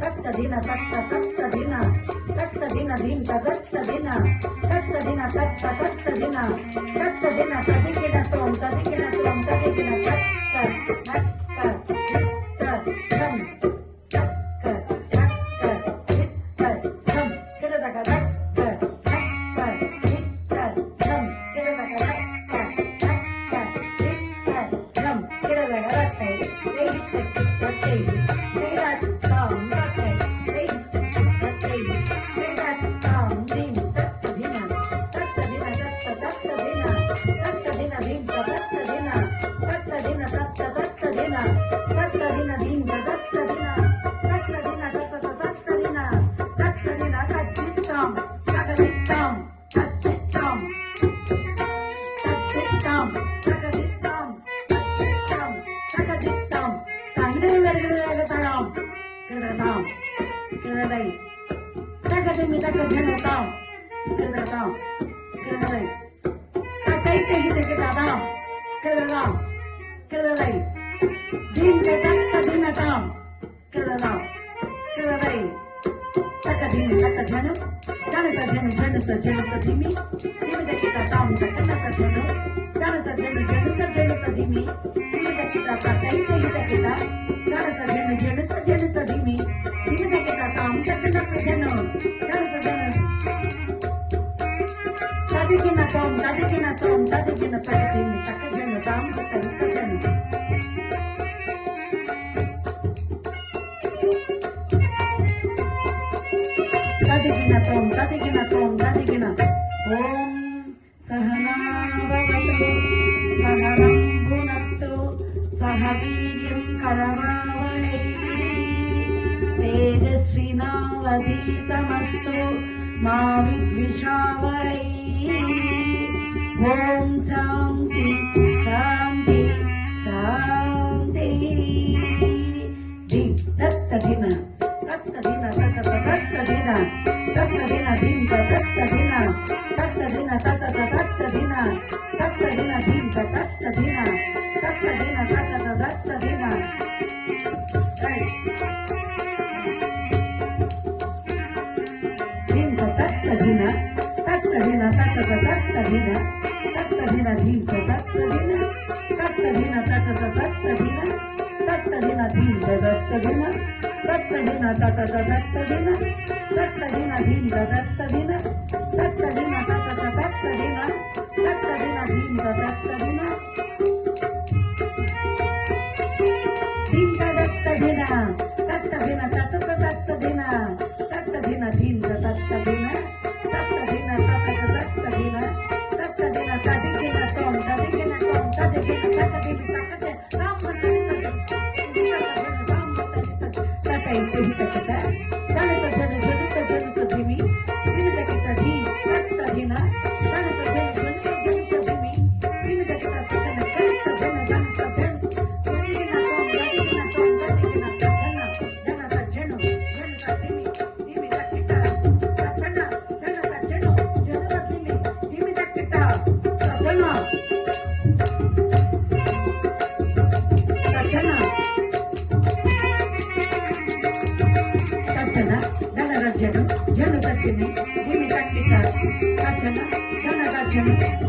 ತತ್ತ ದಿನ ತತ್ತ ತತ್ತ ದಿನ ತತ್ತ ದಿನ ದಿಂತ ತತ್ತ ದಿನ ತತ್ತ ದಿನ ತತ್ತ ತತ್ತ ದಿನ ತತ್ತ ದಿನ ತದಿಗಿನ ತೋಂ ತದಿಗಿನ ತೋಂ ತದಿಗಿನ ತತ್ತ तेजस्विनावधीतमस्तु मा विद्विषावहै। ओम शांति शांति शांति। दत्त दिन दत्त दिन दत्त दिन दत्त दिन दिन दत्त दिन दत्त दिन दत्त दिन दत्त दिन दिन दत्त दिन दत्त दिन दत्त दिन दिन तत्त दिन तत्त दिन तत्त दिन दिन तत्त दिन तत्त दिन तत्त दिन तत्त दिन दिन तत्त दिन तत्त दिन तत्त दिन तत्त दिन दिन तत्त दिन तत्त दिन तत्त दिन तत्त दिन दिन तत्त दिन दिन तत्त दिन तत्त दिन तत्त दिन तत्त दिन दिन तत्त दिन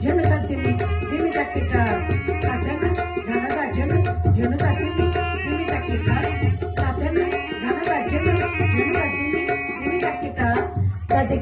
जन